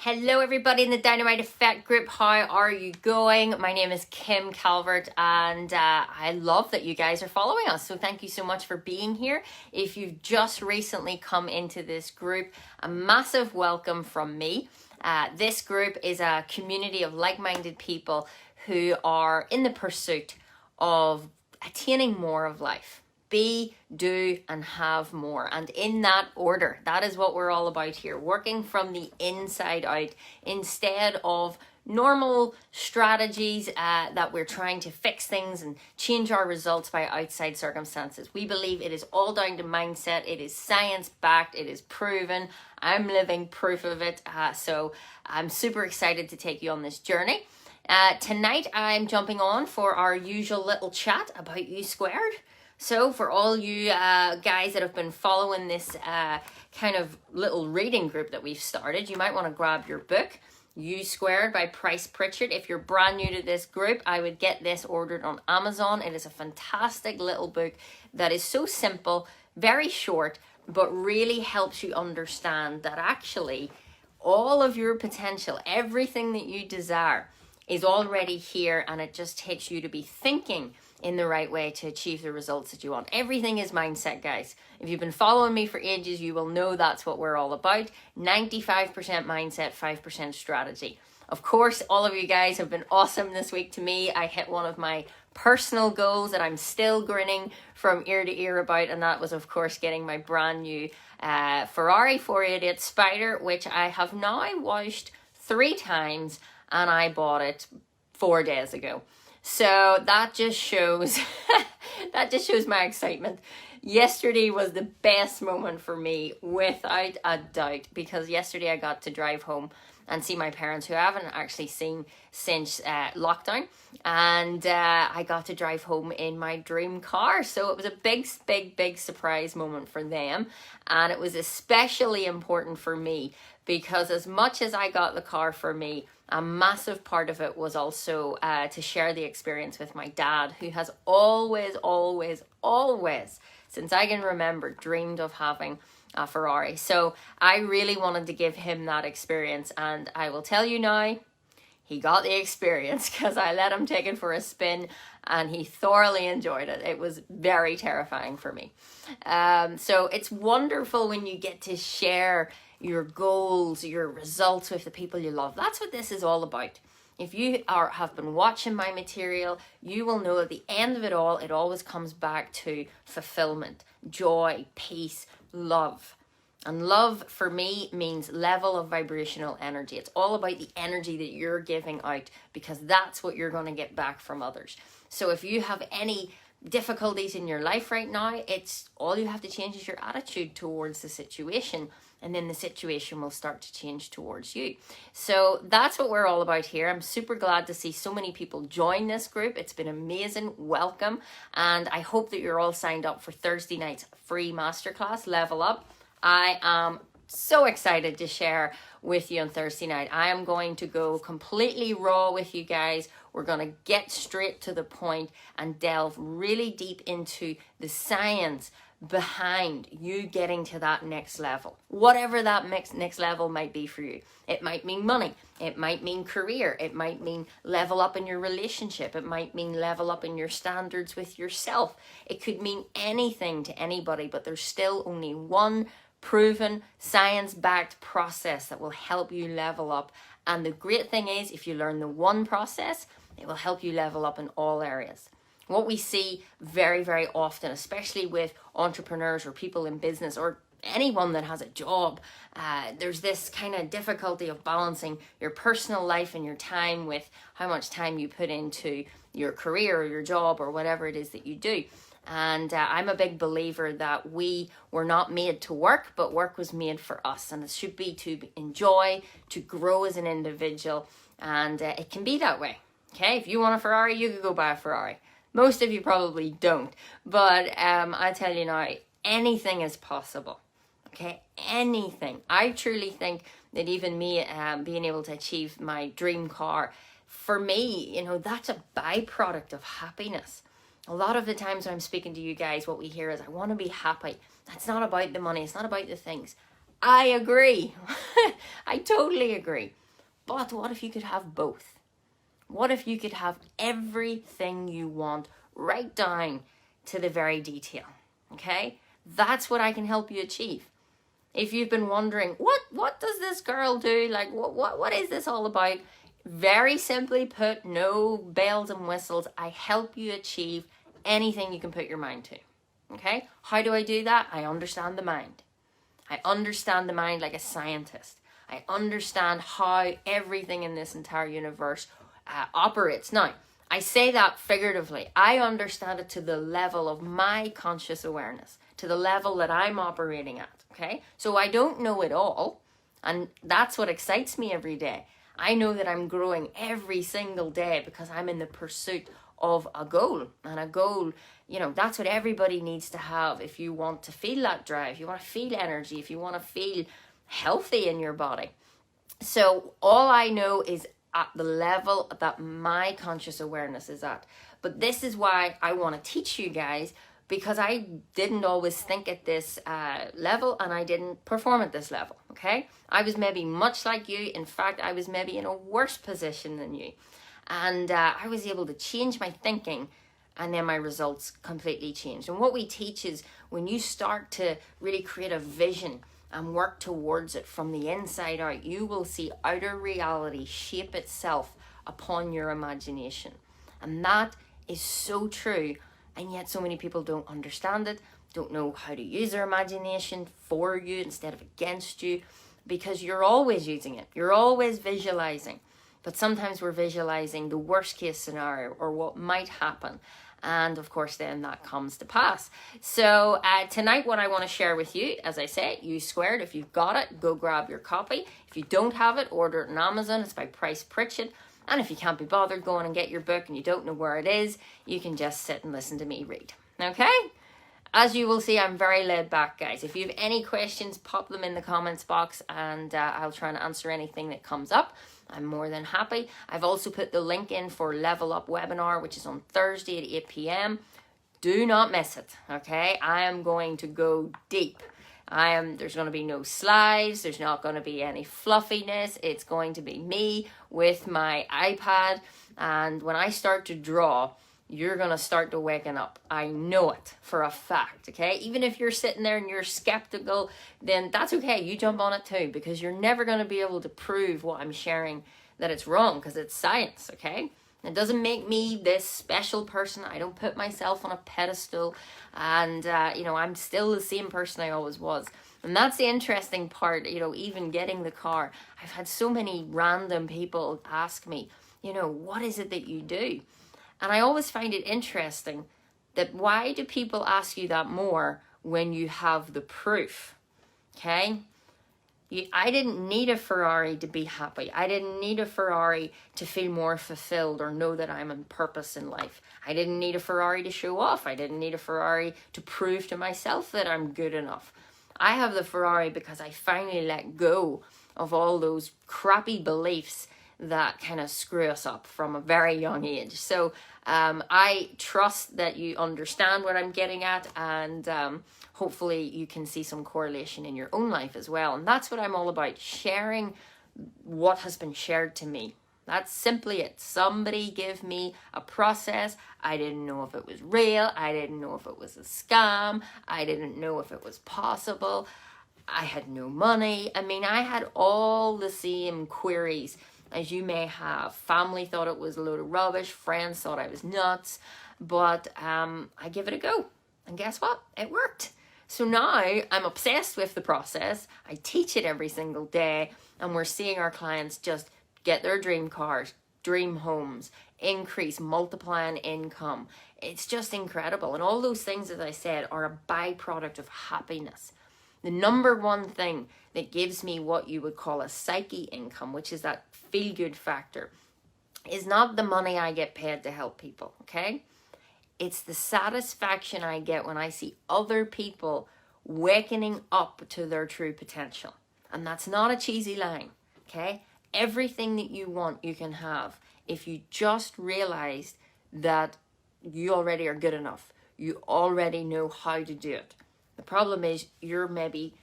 Hello everybody in the Dynamite Effect group. How are you going? My name is Kim Calvert and I love that you guys are following us. So thank you so much for being here. If you've just recently come into this group, a massive welcome from me. This group is a community of like-minded people who are in the pursuit of attaining more of life. Be, do, and have more. And in that order, that is what we're all about here. Working from the inside out instead of normal strategies that we're trying to fix things and change our results by outside circumstances. We believe it is all down to mindset. It is science-backed. It is proven. I'm living proof of it. So I'm super excited to take you on this journey. Tonight, I'm jumping on for our usual little chat about U squared. So for all you guys that have been following this kind of little reading group that we've started, you might want to grab your book, U Squared by Price Pritchard. If you're brand new to this group, I would get this ordered on Amazon. It is a fantastic little book that is so simple, very short, but really helps you understand that actually all of your potential, everything that you desire is already here, and it just takes you to be thinking in the right way to achieve the results that you want. Everything is mindset, guys. If you've been following me for ages, you will know that's what we're all about. 95% mindset, 5% strategy. Of course, all of you guys have been awesome this week to me. I hit one of my personal goals that I'm still grinning from ear to ear about, and that was, of course, getting my brand new Ferrari 488 Spider, which I have now washed 3 times, and I bought it 4 days ago. So that just shows my excitement. Yesterday was the best moment for me without a doubt, because yesterday I got to drive home and see my parents, who I haven't actually seen since lockdown, and I got to drive home in my dream car. So it was a big surprise moment for them, and it was especially important for me because as much as I got the car for me, a massive part of it was also to share the experience with my dad, who has always, since I can remember, dreamed of having a Ferrari. So I really wanted to give him that experience, and I will tell you now, he got the experience because I let him take it for a spin and he thoroughly enjoyed it. It was very terrifying for me. So it's wonderful when you get to share your goals, your results with the people you love. That's what this is all about. If you have been watching my material, you will know at the end of it all, it always comes back to fulfillment, joy, peace, love. And love for me means level of vibrational energy. It's all about the energy that you're giving out, because that's what you're going to get back from others. So if you have any difficulties in your life right now, it's all you have to change is your attitude towards the situation, and then the situation will start to change towards you. So that's what we're all about here. I'm super glad to see so many people join this group. It's been amazing. Welcome. And I hope that you're all signed up for Thursday night's free masterclass, Level Up. I am so excited to share with you on Thursday night. I am going to go completely raw with you guys. We're going to get straight to the point and delve really deep into the science behind you getting to that next level. Whatever that next level might be for you. It might mean money. It might mean career. It might mean level up in your relationship. It might mean level up in your standards with yourself. It could mean anything to anybody, but there's still only one proven science-backed process that will help you level up. And the great thing is, if you learn the one process, it will help you level up in all areas. What we see very, very often, especially with entrepreneurs or people in business or anyone that has a job, there's this kind of difficulty of balancing your personal life and your time with how much time you put into your career or your job or whatever it is that you do. And I'm a big believer that we were not made to work, but work was made for us. And it should be to enjoy, to grow as an individual. And it can be that way. Okay, if you want a Ferrari, you could go buy a Ferrari. Most of you probably don't. But I tell you now, anything is possible. Okay, anything. I truly think that even me being able to achieve my dream car, for me, that's a byproduct of happiness. A lot of the times when I'm speaking to you guys, what we hear is, I want to be happy. That's not about the money. It's not about the things. I agree. I totally agree. But what if you could have both? What if you could have everything you want right down to the very detail? Okay? That's what I can help you achieve. If you've been wondering, what does this girl do? Like, what is this all about? Very simply put, no bells and whistles. I help you achieve anything you can put your mind to. Okay? How do I do that? I understand the mind. I understand the mind like a scientist. I understand how everything in this entire universe operates. Now, I say that figuratively. I understand it to the level of my conscious awareness, to the level that I'm operating at. Okay? So I don't know it all. And that's what excites me every day. I know that I'm growing every single day because I'm in the pursuit of a goal. And a goal, you know, that's what everybody needs to have if you want to feel that drive, you want to feel energy, if you want to feel healthy in your body. So all I know is at the level that my conscious awareness is at. But this is why I want to teach you guys, because I didn't always think at this level and I didn't perform at this level, okay? I was maybe much like you. In fact, I was maybe in a worse position than you. And I was able to change my thinking, and then my results completely changed. And what we teach is when you start to really create a vision and work towards it from the inside out, you will see outer reality shape itself upon your imagination. And that is so true. And yet so many people don't understand it, don't know how to use their imagination for you instead of against you, because you're always using it. You're always visualizing. But sometimes we're visualizing the worst case scenario or what might happen. And of course, then that comes to pass. So tonight, what I want to share with you, as I say, U Squared. If you've got it, go grab your copy. If you don't have it, order it on Amazon. It's by Price Pritchett. And if you can't be bothered going and get your book and you don't know where it is, you can just sit and listen to me read. Okay? As you will see, I'm very laid back, guys. If you have any questions, pop them in the comments box and I'll try and answer anything that comes up. I'm more than happy. I've also put the link in for Level Up webinar, which is on Thursday at 8 p.m. Do not miss it, okay? I am going to go deep. There's going to be no slides. There's not going to be any fluffiness. It's going to be me with my iPad. And when I start to draw, you're going to start to waken up. I know it for a fact, okay? Even if you're sitting there and you're skeptical, then that's okay. You jump on it too, because you're never going to be able to prove what I'm sharing that it's wrong, because it's science, okay? It doesn't make me this special person. I don't put myself on a pedestal. And, I'm still the same person I always was. And that's the interesting part, even getting the car. I've had so many random people ask me, what is it that you do? And I always find it interesting that why do people ask you that more when you have the proof, okay? I didn't need a Ferrari to be happy. I didn't need a Ferrari to feel more fulfilled or know that I'm on purpose in life. I didn't need a Ferrari to show off. I didn't need a Ferrari to prove to myself that I'm good enough. I have the Ferrari because I finally let go of all those crappy beliefs that kind of screw us up from a very young age. So I trust that you understand what I'm getting at, and hopefully you can see some correlation in your own life as well. And that's what I'm all about, sharing what has been shared to me. That's simply it. Somebody give me a process. I didn't know if it was real. I didn't know if it was a scam. I didn't know if it was possible. I had no money. I had all the same queries as you may have. Family thought it was a load of rubbish. Friends thought I was nuts. But I give it a go. And guess what? It worked. So now I'm obsessed with the process. I teach it every single day. And we're seeing our clients just get their dream cars, dream homes, increase, multiply in income. It's just incredible. And all those things, as I said, are a byproduct of happiness. The number one thing that gives me what you would call a psyche income, which is that feel-good factor, is not the money I get paid to help people, okay? It's the satisfaction I get when I see other people wakening up to their true potential. And that's not a cheesy line, okay? Everything that you want, you can have if you just realize that you already are good enough. You already know how to do it. The problem is you're maybe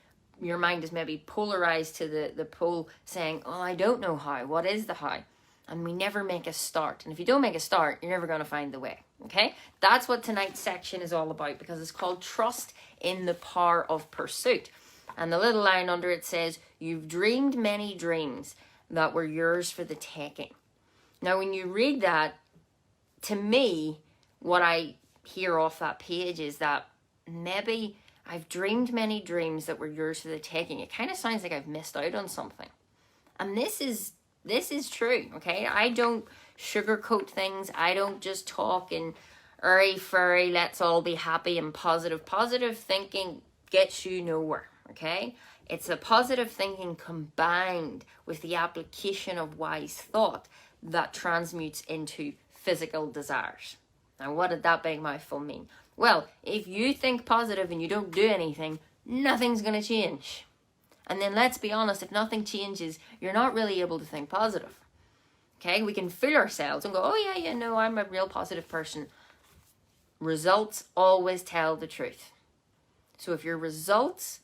your mind is maybe polarized to the pole saying, oh, I don't know how. What is the how? And we never make a start. And if you don't make a start, you're never going to find the way. Okay? That's what tonight's section is all about, because it's called Trust in the Power of Pursuit. And the little line under it says, you've dreamed many dreams that were yours for the taking. Now, when you read that, to me, what I hear off that page is that maybe I've dreamed many dreams that were yours for the taking. It kind of sounds like I've missed out on something. And this is true, okay? I don't sugarcoat things. I don't just talk in airy-fairy, let's all be happy and positive. Positive thinking gets you nowhere, okay? It's a positive thinking combined with the application of wise thought that transmutes into physical desires. Now, what did that big mouthful mean? Well, if you think positive and you don't do anything, nothing's going to change. And then let's be honest, if nothing changes, you're not really able to think positive. Okay, we can fool ourselves and go, oh yeah, no, I'm a real positive person. Results always tell the truth. So if your results,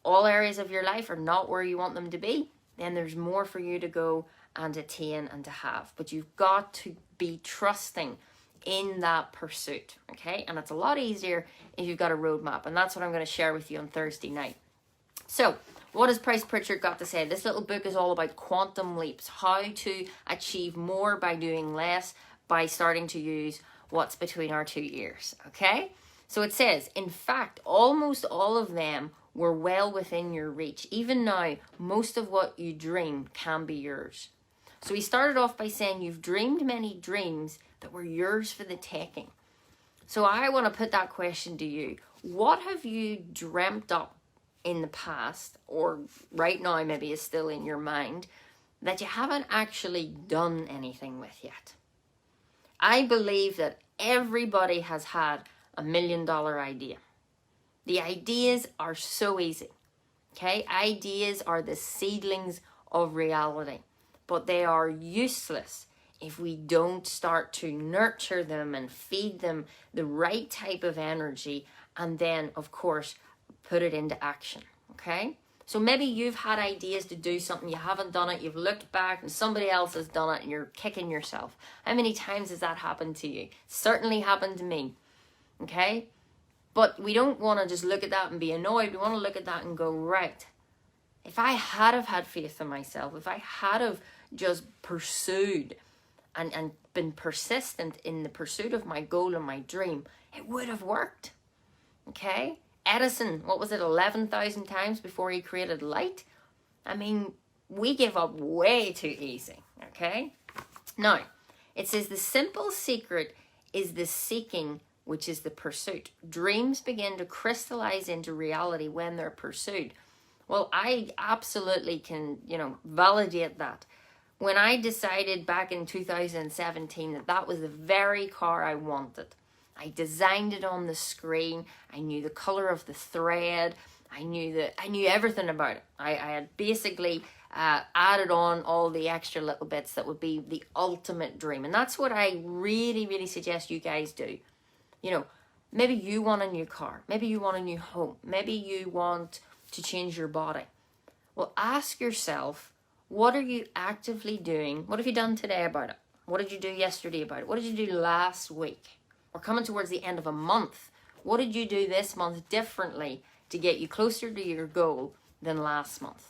all areas of your life, are not where you want them to be, then there's more for you to go and attain and to have. But you've got to be trusting in that pursuit, okay? And it's a lot easier if you've got a roadmap, and that's what I'm going to share with you on Thursday night. So, what has Price Pritchard got to say? This little book is all about quantum leaps, how to achieve more by doing less, by starting to use what's between our two ears, okay? So it says, in fact, almost all of them were well within your reach. Even now, most of what you dream can be yours. So he started off by saying, you've dreamed many dreams that were yours for the taking. So I want to put that question to you. What have you dreamt up in the past, or right now maybe is still in your mind, that you haven't actually done anything with yet? I believe that everybody has had $1 million idea. The ideas are so easy, okay? Ideas are the seedlings of reality, but they are useless if we don't start to nurture them and feed them the right type of energy, and then, of course, put it into action, okay? So maybe you've had ideas to do something, you haven't done it, you've looked back and somebody else has done it and you're kicking yourself. How many times has that happened to you? Certainly happened to me, okay? But we don't want to just look at that and be annoyed. We want to look at that and go, right, if I had have had faith in myself, if I had have just pursued and been persistent in the pursuit of my goal and my dream, it would have worked, okay? Edison, what was it, 11,000 times before he created light? I mean, we give up way too easy, okay? Now, it says the simple secret is the seeking, which is the pursuit. Dreams begin to crystallize into reality when they're pursued. Well, I absolutely can, validate that. When I decided back in 2017 that that was the very car I wanted, I designed it on the screen. I knew the color of the thread. I knew everything about it. I had basically added on all the extra little bits that would be the ultimate dream. And that's what I really, really suggest you guys do. Maybe you want a new car. Maybe you want a new home. Maybe you want to change your body. Well, ask yourself, what are you actively doing? What have you done today about it? What did you do yesterday about it? What did you do last week? We're coming towards the end of a month. What did you do this month differently to get you closer to your goal than last month?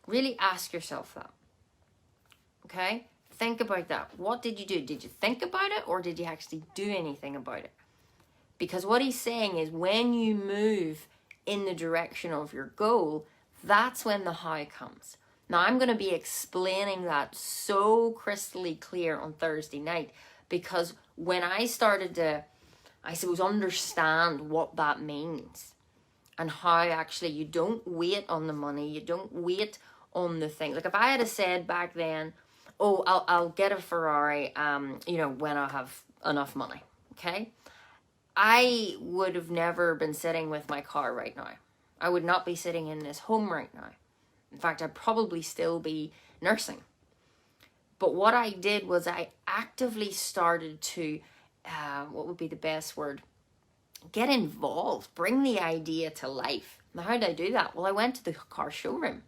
Really ask yourself that. Okay? Think about that. What did you do? Did you think about it, or did you actually do anything about it? Because what he's saying is when you move in the direction of your goal, that's when the how comes. Now, I'm going to be explaining that so crystally clear on Thursday night, because when I started to, I suppose, understand what that means and how actually you don't wait on the money, you don't wait on the thing. Like if I had said back then, oh, I'll get a Ferrari, when I have enough money, okay? I would have never been sitting with my car right now. I would not be sitting in this home right now. In fact, I'd probably still be nursing. But what I did was I actively started to, what would be the best word? Get involved, bring the idea to life. Now, how did I do that? Well, I went to the car showroom.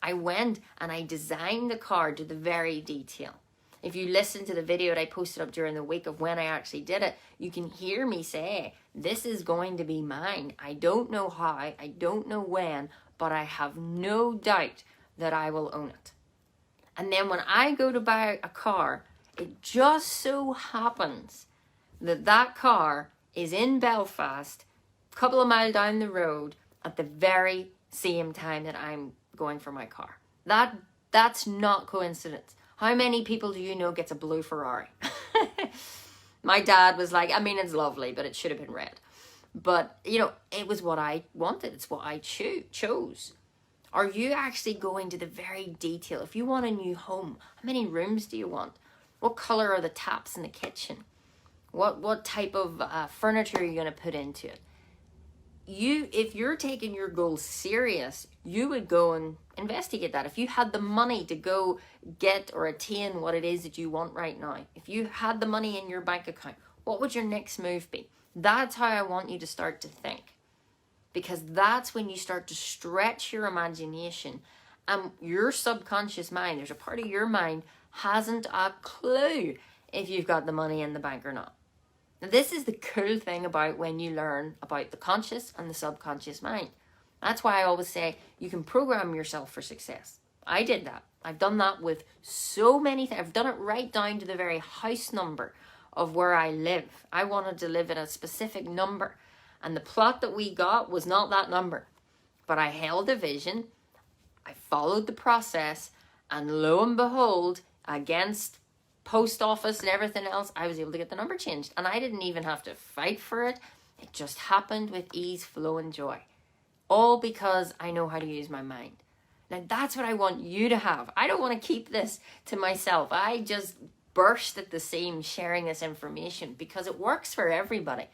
I went and I designed the car to the very detail. If you listen to the video that I posted up during the week of when I actually did it, you can hear me say, this is going to be mine. I don't know how, I don't know when, but I have no doubt that I will own it. And then when I go to buy a car, it just so happens that that car is in Belfast, a couple of miles down the road, at the very same time that I'm going for my car. That's not coincidence. How many people do you know gets a blue Ferrari? My dad was like, I mean, it's lovely, but it should have been red. But, you know, it was what I wanted. It's what I chose. Are you actually going to the very detail? If you want a new home, how many rooms do you want? What color are the taps in the kitchen? What type of furniture are you going to put into it? If you're taking your goals serious, you would go and investigate that. If you had the money to go get or attain what it is that you want right now, if you had the money in your bank account, what would your next move be? That's how I want you to start to think. Because that's when you start to stretch your imagination, and your subconscious mind, there's a part of your mind, hasn't a clue if you've got the money in the bank or not. Now, this is the cool thing about when you learn about the conscious and the subconscious mind. That's why I always say you can program yourself for success. I did that. I've done that with so many things. I've done it right down to the very house number of where I live. I wanted to live in a specific number, and the plot that we got was not that number. But I held a vision, I followed the process, and lo and behold, against post office and everything else, I was able to get the number changed. And I didn't even have to fight for it. It just happened with ease, flow, and joy. All because I know how to use my mind. Now, that's what I want you to have. I don't want to keep this to myself. I just burst at the seams sharing this information because it works for everybody.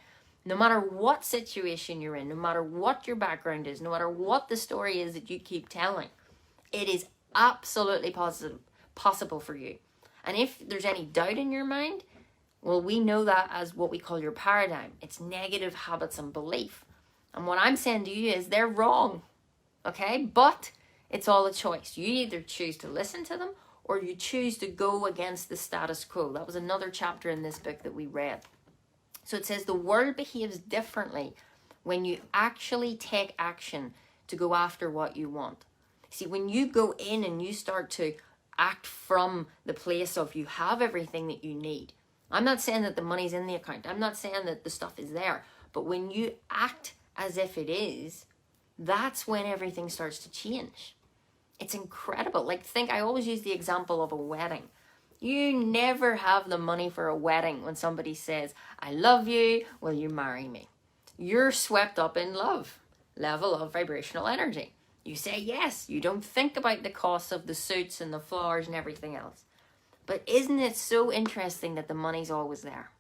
No matter what situation you're in, no matter what your background is, no matter what the story is that you keep telling, it is absolutely possible for you. And if there's any doubt in your mind, well, we know that as what we call your paradigm. It's negative habits and belief. And what I'm saying to you is they're wrong, okay? But it's all a choice. You either choose to listen to them or you choose to go against the status quo. That was another chapter in this book that we read. So it says the world behaves differently when you actually take action to go after what you want. See, when you go in and you start to act from the place of you have everything that you need. I'm not saying that the money's in the account. I'm not saying that the stuff is there. But when you act as if it is, that's when everything starts to change. It's incredible. Like, I always use the example of a wedding. You never have the money for a wedding when somebody says, I love you, will you marry me? You're swept up in love, level of vibrational energy. You say yes. You don't think about the cost of the suits and the flowers and everything else. But isn't it so interesting that the money's always there?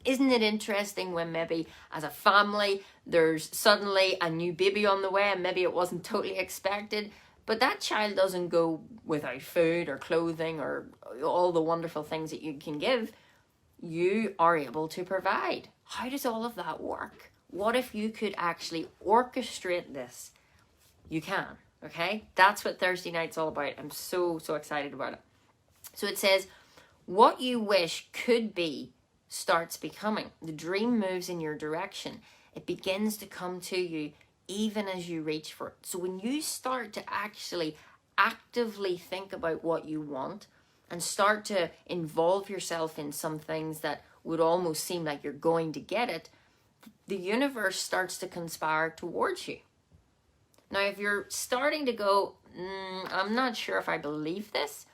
Isn't it interesting when maybe as a family there's suddenly a new baby on the way and maybe it wasn't totally expected, but that child doesn't go without food or clothing or all the wonderful things that you can give. You are able to provide. How does all of that work? What if you could actually orchestrate this? You can, okay? That's what Thursday night's all about. I'm so excited about it. So it says, what you wish could be starts becoming. The dream moves in your direction. It begins to come to you even as you reach for it. So when you start to actually actively think about what you want and start to involve yourself in some things that would almost seem like you're going to get it, the universe starts to conspire towards you. Now, if you're starting to go, I'm not sure if I believe this,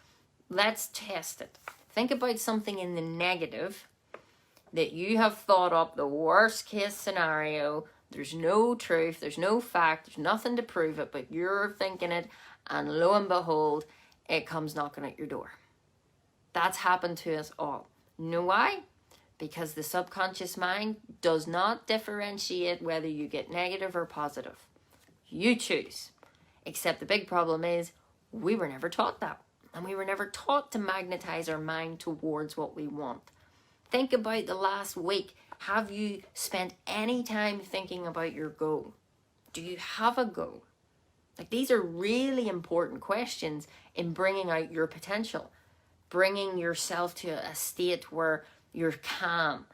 let's test it. Think about something in the negative that you have thought up, the worst case scenario. There's no truth, there's no fact, there's nothing to prove it, but you're thinking it, and lo and behold, it comes knocking at your door. That's happened to us all. You know why? Because the subconscious mind does not differentiate whether you get negative or positive. You choose. Except the big problem is we were never taught that. And we were never taught to magnetize our mind towards what we want. Think about the last week. Have you spent any time thinking about your goal? Do you have a goal? Like, these are really important questions in bringing out your potential, bringing yourself to a state where you're calm,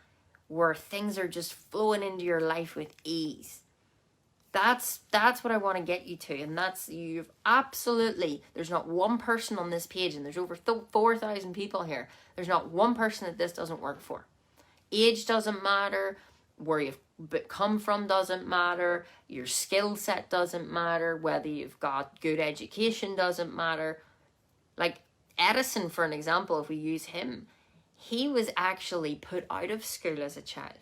where things are just flowing into your life with ease. That's what I want to get you to. And you've absolutely, there's not one person on this page, and there's over 4,000 people here. There's not one person that this doesn't work for. Age doesn't matter. Where you've come from doesn't matter. Your skill set doesn't matter. Whether you've got good education doesn't matter. Like Edison, for an example, if we use him, he was actually put out of school as a child.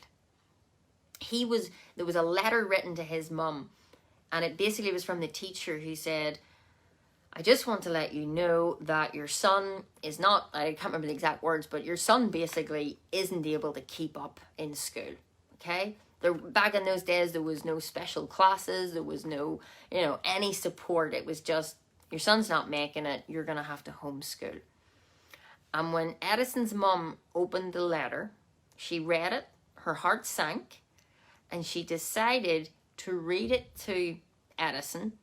There was a letter written to his mum, and it basically was from the teacher who said, I just want to let you know that your son is not, I can't remember the exact words, but your son basically isn't able to keep up in school. Okay? Back in those days, there was no special classes. There was no, any support. It was just, your son's not making it. You're going to have to homeschool. And when Edison's mum opened the letter, she read it, her heart sank, and she decided to read it to Edison,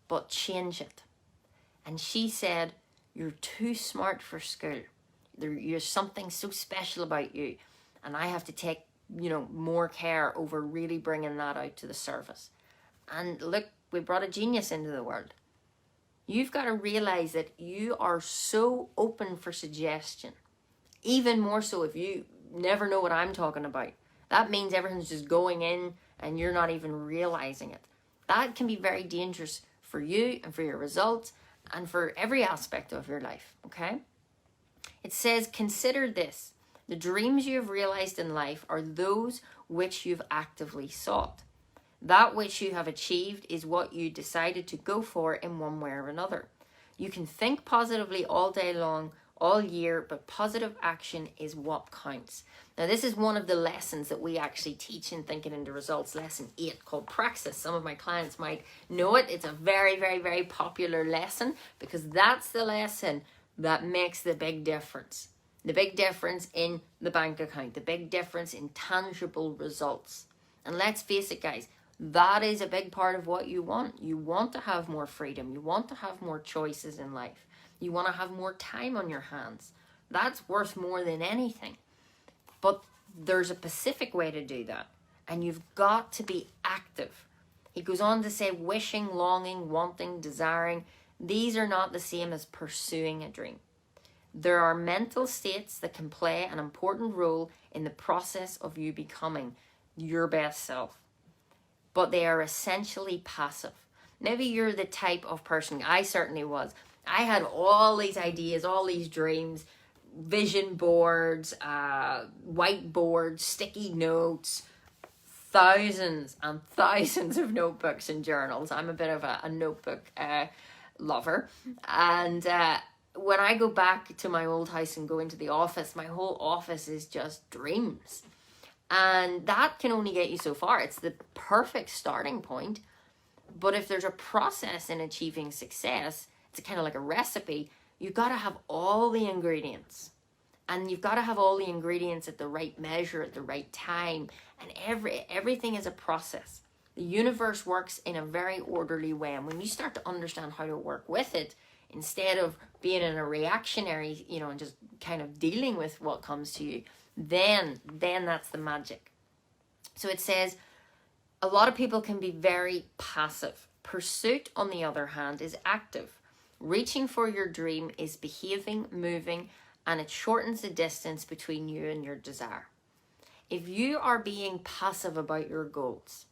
but change it. And she said, you're too smart for school. There's something so special about you. And I have to take more care over really bringing that out to the surface. And look, we brought a genius into the world. You've got to realize that you are so open for suggestion. Even more so if you never know what I'm talking about. That means everything's just going in and you're not even realizing it. That can be very dangerous for you and for your results and for every aspect of your life, okay? It says, consider this. The dreams you have realized in life are those which you've actively sought. That which you have achieved is what you decided to go for in one way or another. You can think positively all day long, all year, but positive action is what counts. Now, this is one of the lessons that we actually teach in Thinking into Results, lesson 8, called Praxis. Some of my clients might know it. It's a very, very, very popular lesson because that's the lesson that makes the big difference. The big difference in the bank account, the big difference in tangible results. And let's face it, guys, that is a big part of what you want. You want to have more freedom. You want to have more choices in life. You want to have more time on your hands. That's worth more than anything. But there's a specific way to do that. And you've got to be active. He goes on to say wishing, longing, wanting, desiring. These are not the same as pursuing a dream. There are mental states that can play an important role in the process of you becoming your best self. But they are essentially passive. Maybe you're the type of person, I certainly was. I had all these ideas, all these dreams, vision boards, whiteboards, sticky notes, thousands and thousands of notebooks and journals. I'm a bit of a notebook lover. And when I go back to my old house and go into the office, my whole office is just dreams. And that can only get you so far. It's the perfect starting point. But if there's a process in achieving success, it's kind of like a recipe. You've got to have all the ingredients. And you've got to have all the ingredients at the right measure, at the right time. And everything is a process. The universe works in a very orderly way. And when you start to understand how to work with it, instead of being in a reactionary, and just kind of dealing with what comes to you, then that's the magic. So it says, a lot of people can be very passive. Pursuit, on the other hand, is active. Reaching for your dream is behaving, moving, and it shortens the distance between you and your desire. If you are being passive about your goals,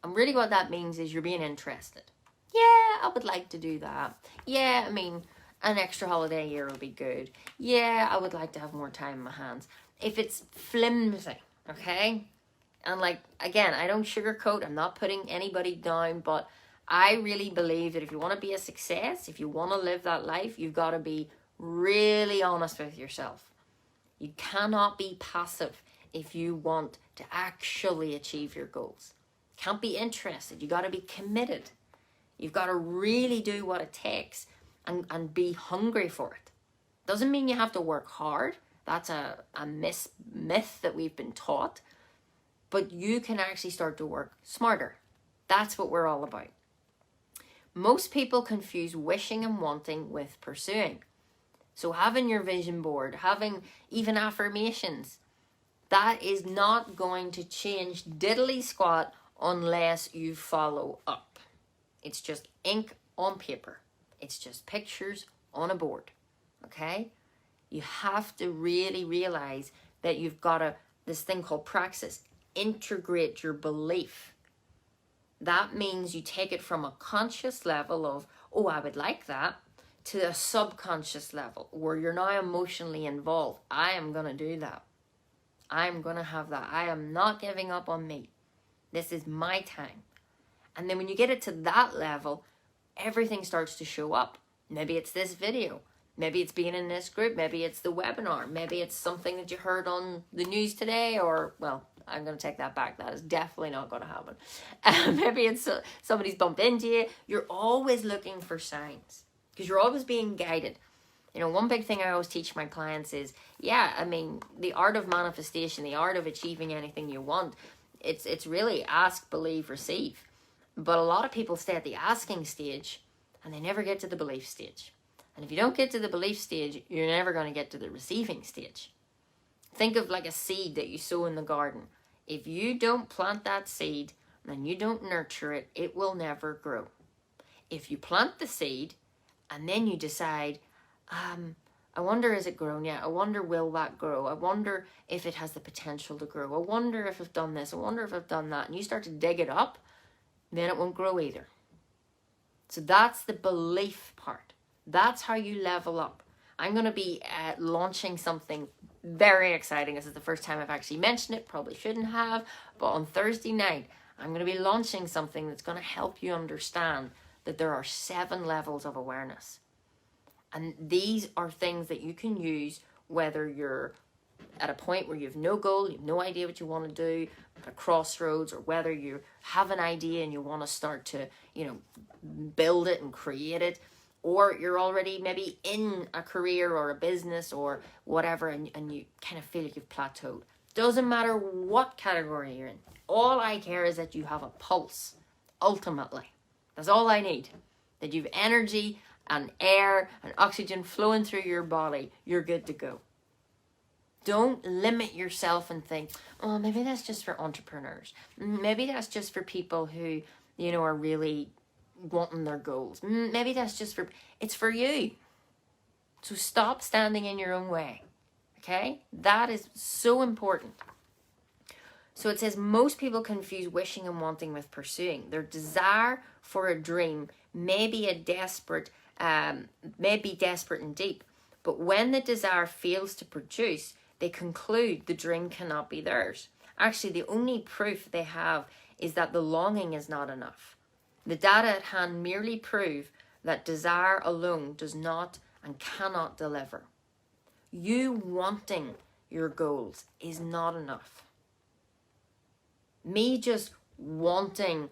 and really what that means is you're being interested. Yeah, I would like to do that. Yeah, an extra holiday a year will be good. Yeah, I would like to have more time in my hands. If it's flimsy, okay? And again, I don't sugarcoat, I'm not putting anybody down, but I really believe that if you want to be a success, if you want to live that life, you've got to be really honest with yourself. You cannot be passive if you want to actually achieve your goals. Can't be interested. You got to be committed. You've got to really do what it takes and be hungry for it. Doesn't mean you have to work hard. That's a myth that we've been taught. But you can actually start to work smarter. That's what we're all about. Most people confuse wishing and wanting with pursuing. So having your vision board, having even affirmations, that is not going to change diddly squat unless you follow up. It's just ink on paper. It's just pictures on a board. Okay? You have to really realize that you've got this thing called praxis. Integrate your belief. That means you take it from a conscious level of, oh, I would like that, to a subconscious level where you're now emotionally involved. I am going to do that. I'm going to have that. I am not giving up on me. This is my time. And then when you get it to that level, everything starts to show up. Maybe it's this video. Maybe it's being in this group. Maybe it's the webinar. Maybe it's something that you heard on the news today, or, well, I'm going to take that back. That is definitely not going to happen. Maybe it's somebody's bumped into you. You're always looking for signs because you're always being guided. You know, one big thing I always teach my clients is, the art of manifestation, the art of achieving anything you want, it's really ask, believe, receive. But a lot of people stay at the asking stage and they never get to the belief stage. And if you don't get to the belief stage, you're never going to get to the receiving stage. Think of like a seed that you sow in the garden. If you don't plant that seed and you don't nurture it, it will never grow. If you plant the seed and then you decide, I wonder, is it grown yet? I wonder, will that grow? I wonder if it has the potential to grow. I wonder if I've done this. I wonder if I've done that. And you start to dig it up, then it won't grow either. So that's the belief part. That's how you level up. I'm going to be launching something very exciting. This is the first time I've actually mentioned it. Probably shouldn't have. But on Thursday night, I'm going to be launching something that's going to help you understand that there are 7 levels of awareness. And these are things that you can use whether you're at a point where you have no goal, you have no idea what you want to do, at a crossroads, or whether you have an idea and you want to start to, build it and create it, or you're already maybe in a career or a business or whatever, and you kind of feel like you've plateaued. Doesn't matter what category you're in. All I care is that you have a pulse, ultimately. That's all I need. That you've energy and air and oxygen flowing through your body. You're good to go. Don't limit yourself and think, oh, maybe that's just for entrepreneurs. Maybe that's just for people who, are really wanting their goals. Maybe that's just it's for you. So stop standing in your own way. Okay? That is so important. So it says most people confuse wishing and wanting with pursuing. Their desire for a dream may be desperate and deep. But when the desire fails to produce, they conclude the dream cannot be theirs. Actually, the only proof they have is that the longing is not enough. The data at hand merely prove that desire alone does not and cannot deliver. You wanting your goals is not enough. Me just wanting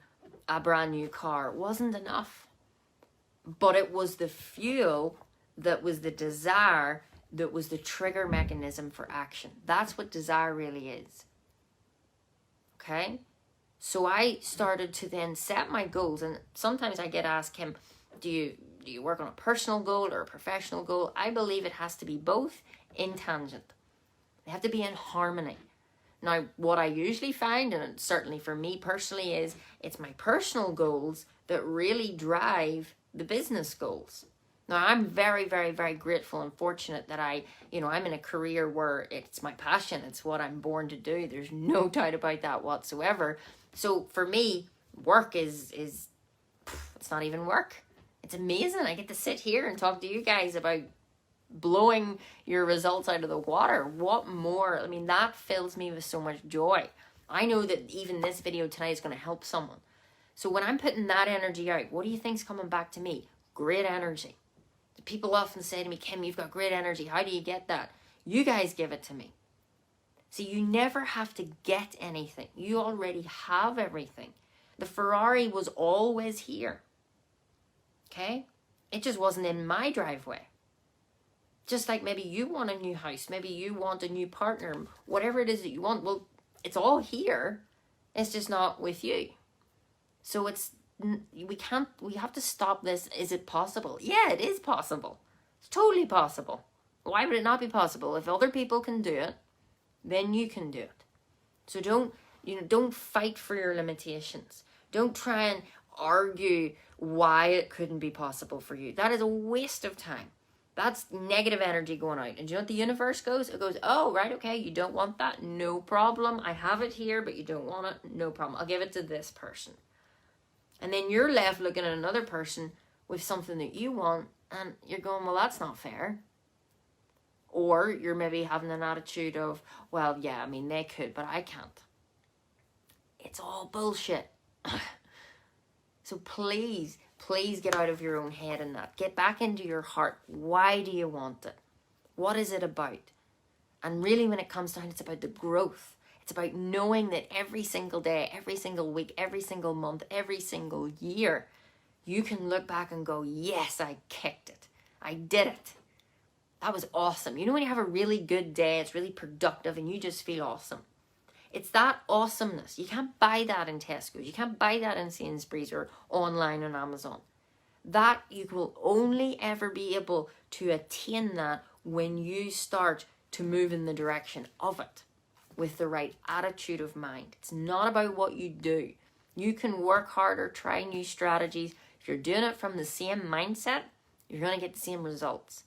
a brand new car wasn't enough. But it was the fuel, that was the desire, that was the trigger mechanism for action. That's what desire really is. Okay? So I started to then set my goals, and sometimes I get asked, Kim, do you work on a personal goal or a professional goal? I believe it has to be both in tangent. They have to be in harmony. Now, what I usually find, and certainly for me personally, is it's my personal goals that really drive the business goals. Now, I'm very, very, very grateful and fortunate that I'm in a career where it's my passion. It's what I'm born to do. There's no doubt about that whatsoever. So for me, work is it's not even work. It's amazing. I get to sit here and talk to you guys about blowing your results out of the water. What more? I mean, that fills me with so much joy. I know that even this video tonight is going to help someone. So when I'm putting that energy out, what do you think's coming back to me? Great energy. People often say to me, Kim, you've got great energy. How do you get that? You guys give it to me. So you never have to get anything. You already have everything. The Ferrari was always here. Okay? It just wasn't in my driveway. Just like maybe you want a new house. Maybe you want a new partner. Whatever it is that you want. Well, it's all here. It's just not with you. So we have to stop this. Is it possible? Yeah, it is possible. It's totally possible. Why would it not be possible? If other people can do it, then you can do it. So don't fight for your limitations. Don't try and argue why it couldn't be possible for you. That is a waste of time. That's negative energy going out. And do you know what the universe goes? It goes, oh, right, okay, you don't want that? No problem. I have it here, but you don't want it? No problem. I'll give it to this person. And then you're left looking at another person with something that you want, and you're going, well, that's not fair. Or you're maybe having an attitude of, well, yeah, I mean, they could, but I can't. It's all bullshit. So please get out of your own head in that. Get back into your heart. Why do you want it? What is it about? And really, when it comes down, it's about the growth. It's about knowing that every single day, every single week, every single month, every single year, you can look back and go, yes, I kicked it. I did it. That was awesome. You know when you have a really good day, it's really productive, and you just feel awesome. It's that awesomeness. You can't buy that in Tesco's. You can't buy that in Sainsbury's or online on Amazon. That you will only ever be able to attain that when you start to move in the direction of it with the right attitude of mind. It's not about what you do. You can work harder, try new strategies. If you're doing it from the same mindset, you're going to get the same results.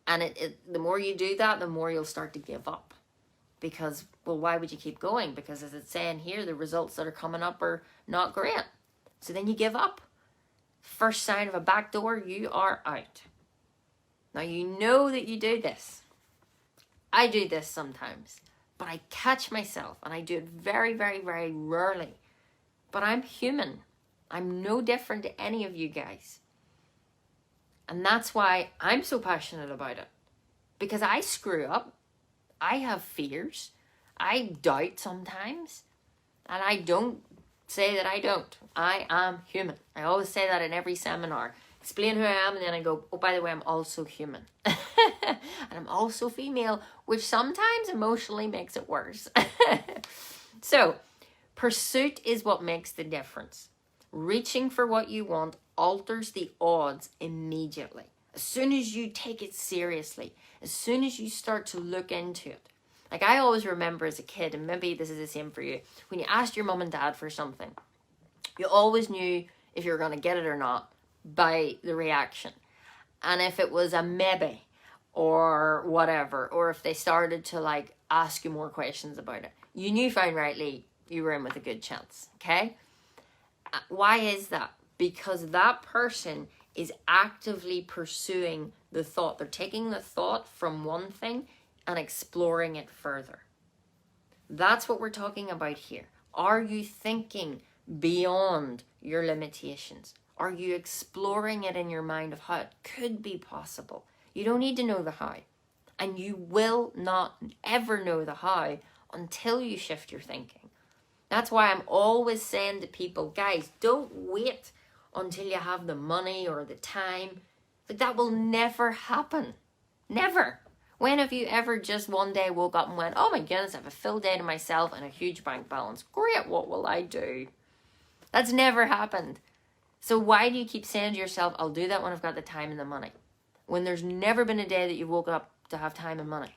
And the more you do that, the more you'll start to give up. Because, well, why would you keep going? Because as it's saying here, the results that are coming up are not great. So then you give up. First sign of a back door, you are out. Now, you know that you do this. I do this sometimes. But I catch myself, and I do it very, very, very rarely. But I'm human. I'm no different to any of you guys. And that's why I'm so passionate about it. Because I screw up. I have fears. I doubt sometimes. And I don't say that I don't. I am human. I always say that in every seminar. Explain who I am, and then I go, oh, by the way, I'm also human. And I'm also female, which sometimes emotionally makes it worse. So, pursuit is what makes the difference. Reaching for what you want alters the odds immediately. As soon as you take it seriously, as soon as you start to look into it. Like I always remember as a kid, and maybe this is the same for you, when you asked your mum and dad for something, you always knew if you were going to get it or not by the reaction. And if it was a maybe or whatever, or if they started to like ask you more questions about it, you knew fine rightly you were in with a good chance, okay? Why is that? Because that person is actively pursuing the thought. They're taking the thought from one thing and exploring it further. That's what we're talking about here. Are you thinking beyond your limitations? Are you exploring it in your mind of how it could be possible? You don't need to know the how. And you will not ever know the how until you shift your thinking. That's why I'm always saying to people, guys, don't wait until you have the money or the time. But that will never happen. Never. When have you ever just one day woke up and went, oh my goodness, I have a full day to myself and a huge bank balance. Great, what will I do? That's never happened. So why do you keep saying to yourself, I'll do that when I've got the time and the money? When there's never been a day that you woke up to have time and money.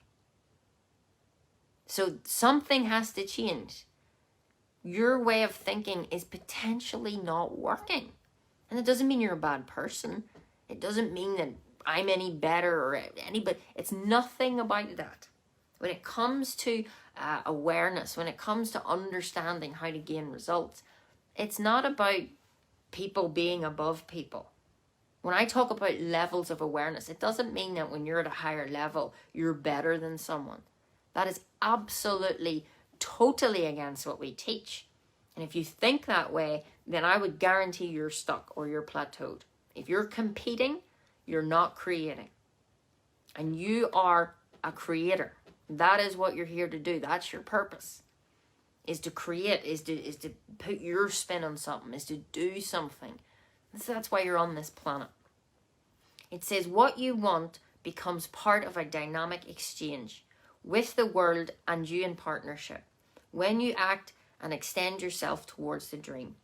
So something has to change. Your way of thinking is potentially not working. And it doesn't mean you're a bad person. It doesn't mean that I'm any better or anybody. It's nothing about that. When it comes to awareness, when it comes to understanding how to gain results, it's not about people being above people. When I talk about levels of awareness, it doesn't mean that when you're at a higher level, you're better than someone. That is absolutely, totally against what we teach. And if you think that way, then I would guarantee you're stuck or you're plateaued. If you're competing, you're not creating. And you are a creator. That is what you're here to do. That's your purpose. Is to create, is to put your spin on something, is to do something. That's why you're on this planet. It says what you want becomes part of a dynamic exchange with the world and you in partnership when you act and extend yourself towards the dream.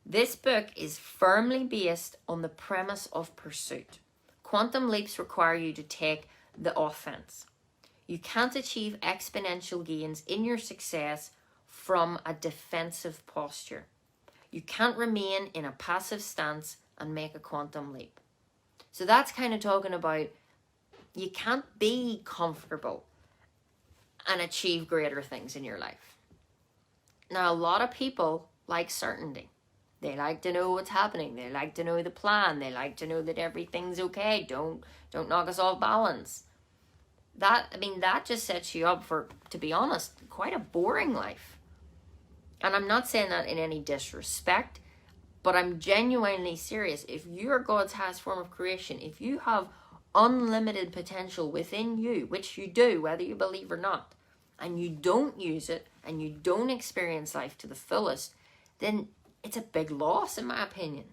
This book is firmly based on the premise of pursuit. Quantum leaps require you to take the offense. You can't achieve exponential gains in your success from a defensive posture. You can't remain in a passive stance and make a quantum leap. So that's kind of talking about you can't be comfortable and achieve greater things in your life. Now, a lot of people like certainty. They like to know what's happening. They like to know the plan. They like to know that everything's okay. Don't knock us off balance. That just sets you up for, to be honest, quite a boring life. And I'm not saying that in any disrespect, but I'm genuinely serious. If you are God's highest form of creation, if you have unlimited potential within you, which you do, whether you believe or not, and you don't use it, and you don't experience life to the fullest, then it's a big loss, in my opinion.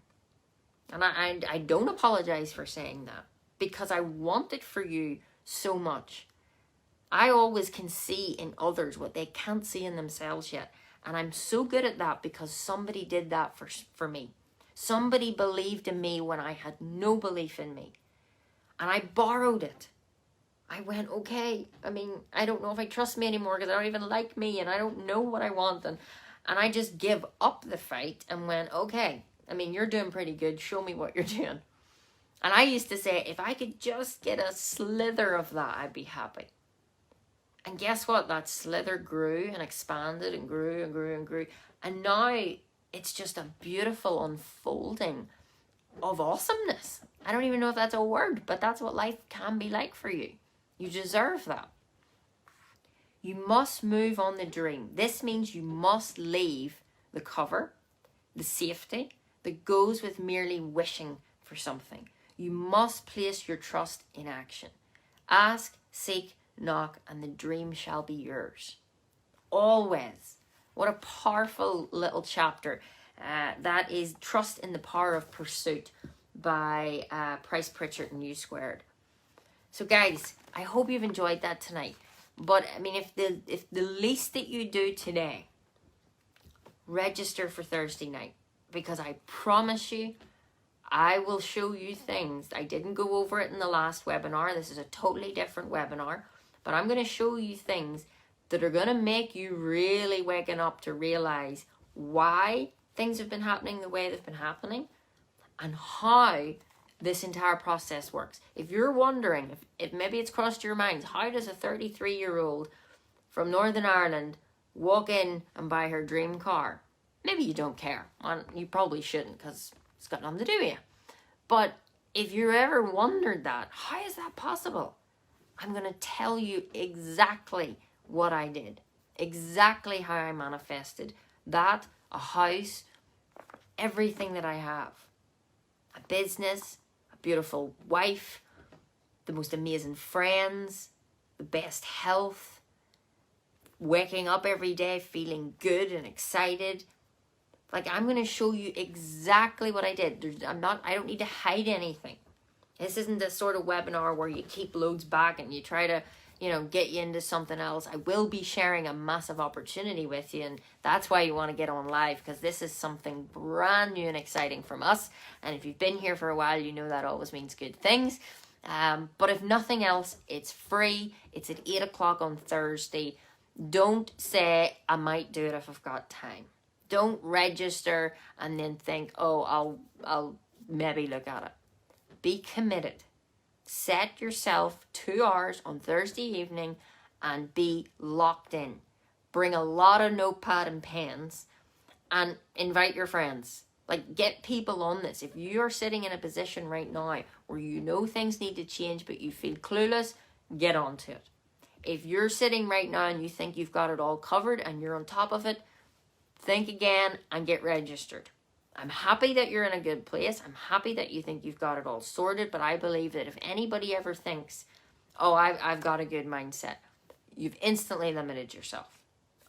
And I don't apologize for saying that, because I want it for you so much. I always can see in others what they can't see in themselves yet. And I'm so good at that because somebody did that for me. Somebody believed in me when I had no belief in me. And I borrowed it. I went, okay, I don't know if I trust me anymore because I don't even like me and I don't know what I want. And I just give up the fight and went, okay, you're doing pretty good. Show me what you're doing. And I used to say, if I could just get a slither of that, I'd be happy. And guess what? That slither grew and expanded and grew and grew and grew. And now it's just a beautiful unfolding of awesomeness. I don't even know if that's a word, but that's what life can be like for you. You deserve that. You must move on the dream. This means you must leave the cover, the safety that goes with merely wishing for something. You must place your trust in action. Ask, seek, knock, and the dream shall be yours. Always. What a powerful little chapter. That is Trust in the Power of Pursuit by Price Pritchett and U Squared. So guys, I hope you've enjoyed that tonight. But if the least that you do today, register for Thursday night, because I promise you, I will show you things. I didn't go over it in the last webinar. This is a totally different webinar, but I'm going to show you things that are going to make you really waking up to realize why things have been happening the way they've been happening and how this entire process works. If you're wondering, if maybe it's crossed your mind, how does a 33-year-old from Northern Ireland walk in and buy her dream car? Maybe you don't care. And you probably shouldn't, because it's got nothing to do with you. But if you ever wondered that, how is that possible? I'm going to tell you exactly what I did. Exactly how I manifested that, a house, everything that I have. A business, a beautiful wife, the most amazing friends, the best health, waking up every day feeling good and excited. I'm going to show you exactly what I did. I don't need to hide anything. This isn't the sort of webinar where you keep loads back and you try to, get you into something else. I will be sharing a massive opportunity with you, and that's why you want to get on live, because this is something brand new and exciting from us. And if you've been here for a while, you know that always means good things. But if nothing else, it's free. It's at 8 o'clock on Thursday. Don't say, I might do it if I've got time. Don't register and then think, oh, I'll maybe look at it. Be committed. Set yourself 2 hours on Thursday evening and be locked in. Bring a lot of notepad and pens and invite your friends. Get people on this. If you're sitting in a position right now where you know things need to change but you feel clueless, get onto it. If you're sitting right now and you think you've got it all covered and you're on top of it, think again and get registered. I'm happy that you're in a good place. I'm happy that you think you've got it all sorted, but I believe that if anybody ever thinks, oh, I've got a good mindset, you've instantly limited yourself.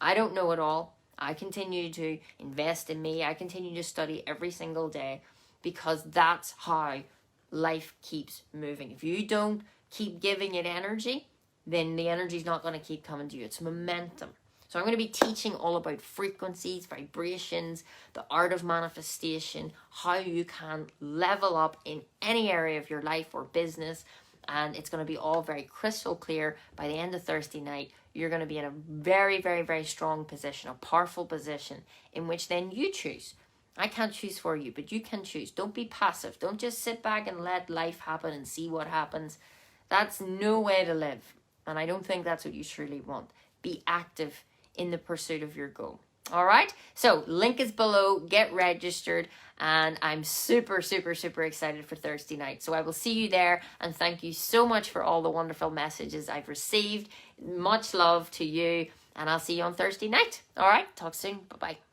I don't know it all. I continue to invest in me. I continue to study every single day, because that's how life keeps moving. If you don't keep giving it energy, then the energy's not going to keep coming to you. It's momentum. So I'm going to be teaching all about frequencies, vibrations, the art of manifestation, how you can level up in any area of your life or business. And it's going to be all very crystal clear. By the end of Thursday night, you're going to be in a very, very, very strong position, a powerful position in which then you choose. I can't choose for you, but you can choose. Don't be passive. Don't just sit back and let life happen and see what happens. That's no way to live. And I don't think that's what you truly want. Be active in the pursuit of your goal. All right. So link is below. Get registered. And I'm super, super, super excited for Thursday night. So I will see you there. And thank you so much for all the wonderful messages I've received. Much love to you. And I'll see you on Thursday night. All right. Talk soon. Bye-bye.